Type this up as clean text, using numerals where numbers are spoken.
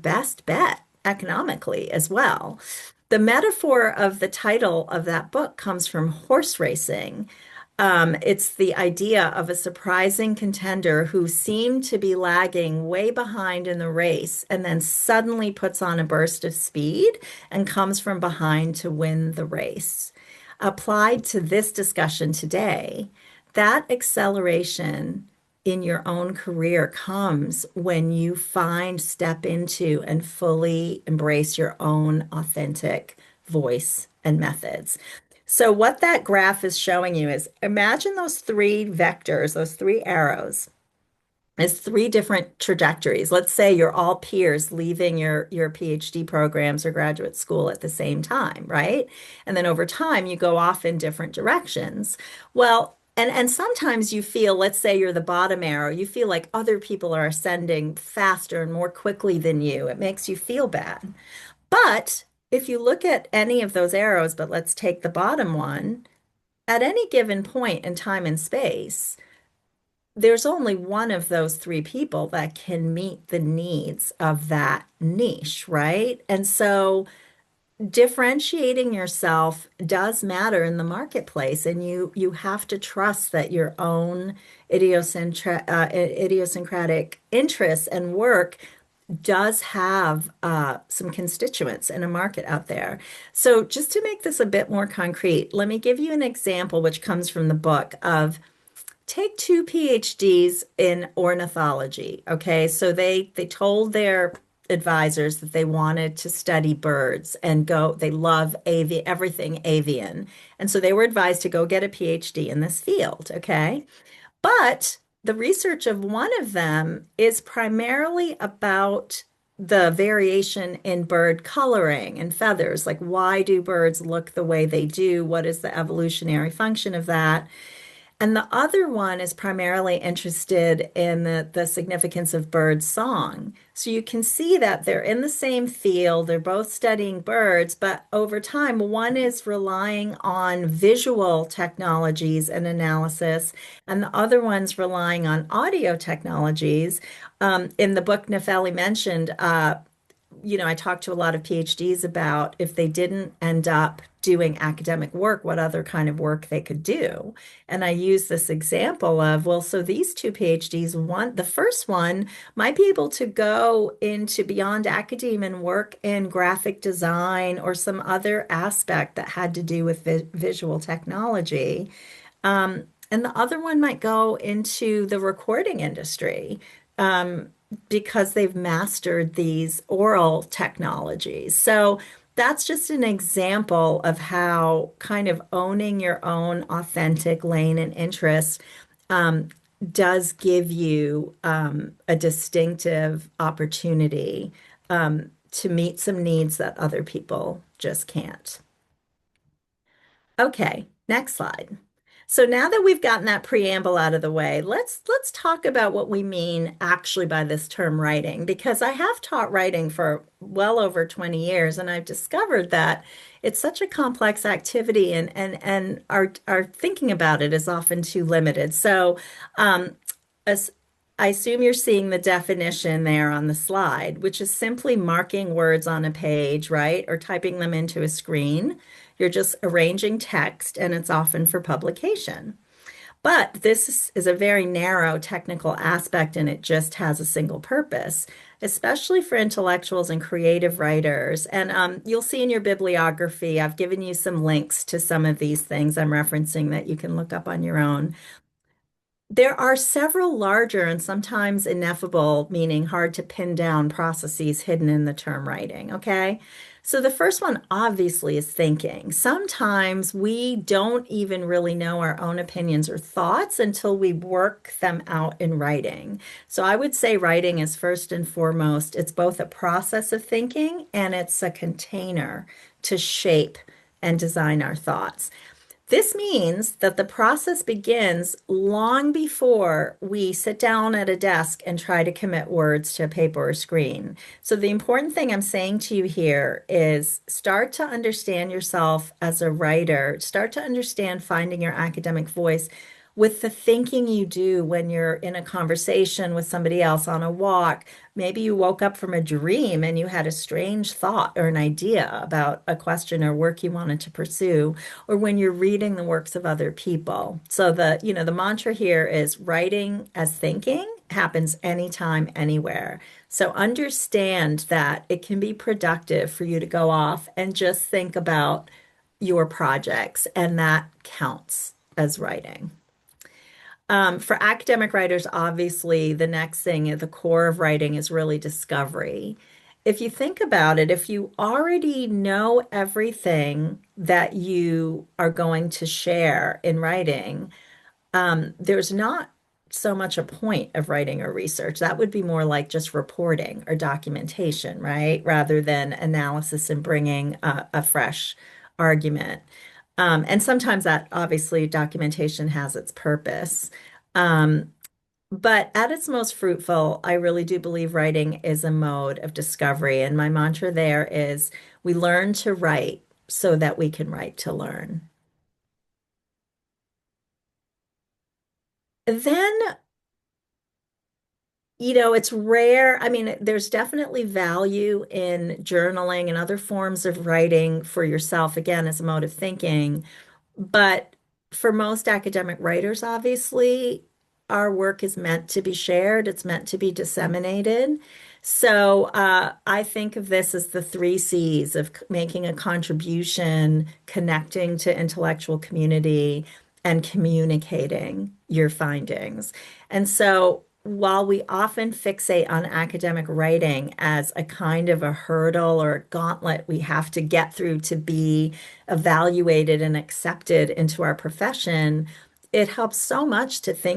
best bet economically as well. The metaphor of the title of that book comes from horse racing. It's the idea of a surprising contender who seemed to be lagging way behind in the race and then suddenly puts on a burst of speed and comes from behind to win the race. Applied to this discussion today, that acceleration in your own career comes when you step into, and fully embrace your own authentic voice and methods. So, what that graph is showing you is imagine those three vectors, those three arrows, as three different trajectories. Let's say you're all peers leaving your PhD programs or graduate school at the same time, right? And then over time, you go off in different directions. Well, and sometimes you feel, let's say you're the bottom arrow, you feel like other people are ascending faster and more quickly than you. It makes you feel bad. But if you look at any of those arrows, but let's take the bottom one, at any given point in time and space, there's only one of those three people that can meet the needs of that niche, right? And so differentiating yourself does matter in the marketplace, and you have to trust that your own idiosyncratic interests and work does have some constituents in a market out there. So just to make this a bit more concrete, let me give you an example which comes from the book of take two PhDs in ornithology. Okay, so they told their advisors that they wanted to study birds and go, they love everything avian. And so they were advised to go get a PhD in this field. Okay. But the research of one of them is primarily about the variation in bird coloring and feathers. Like, why do birds look the way they do? What is the evolutionary function of that? And the other one is primarily interested in the significance of bird song. So you can see that they're in the same field, they're both studying birds, but over time, one is relying on visual technologies and analysis, and the other one's relying on audio technologies. In the book Nefelli mentioned, I talked to a lot of PhDs about if they didn't end up doing academic work, what other kind of work they could do. And I use this example of, well, so these two PhDs, the first one might be able to go into beyond academia and work in graphic design or some other aspect that had to do with visual technology. And the other one might go into the recording industry. Because they've mastered these oral technologies. So that's just an example of how kind of owning your own authentic lane and interest um, does give you a distinctive opportunity to meet some needs that other people just can't. Okay, next slide. So now that we've gotten that preamble out of the way, let's talk about what we mean actually by this term writing, because I have taught writing for well over 20 years, and I've discovered that it's such a complex activity, and our thinking about it is often too limited. So as I assume you're seeing the definition there on the slide, which is simply marking words on a page, right? Or typing them into a screen. You're just arranging text, and it's often for publication. But this is a very narrow technical aspect, and it just has a single purpose, especially for intellectuals and creative writers. And you'll see in your bibliography, I've given you some links to some of these things I'm referencing that you can look up on your own. There are several larger and sometimes ineffable, meaning hard to pin down processes hidden in the term writing, okay? So the first one obviously is thinking. Sometimes we don't even really know our own opinions or thoughts until we work them out in writing. So I would say writing is first and foremost, it's both a process of thinking and it's a container to shape and design our thoughts. This means that the process begins long before we sit down at a desk and try to commit words to a paper or screen. So, the important thing I'm saying to you here is start to understand yourself as a writer, start to understand finding your academic voice with the thinking you do when you're in a conversation with somebody else on a walk. Maybe you woke up from a dream and you had a strange thought or an idea about a question or work you wanted to pursue, or when you're reading the works of other people. So the mantra here is writing as thinking happens anytime, anywhere. So understand that it can be productive for you to go off and just think about your projects, and that counts as writing. For academic writers, obviously, the next thing at the core of writing is really discovery. If you think about it, if you already know everything that you are going to share in writing, there's not so much a point of writing or research. That would be more like just reporting or documentation, right? Rather than analysis and bringing a fresh argument. And sometimes that obviously documentation has its purpose. Um, but at its most fruitful, I really do believe writing is a mode of discovery. And my mantra there is we learn to write so that we can write to learn. Then it's rare. I mean, there's definitely value in journaling and other forms of writing for yourself, again, as a mode of thinking. But for most academic writers, obviously, our work is meant to be shared, it's meant to be disseminated. So I think of this as the three C's of making a contribution, connecting to intellectual community, and communicating your findings. And so while we often fixate on academic writing as a kind of a hurdle or a gauntlet we have to get through to be evaluated and accepted into our profession, it helps so much to think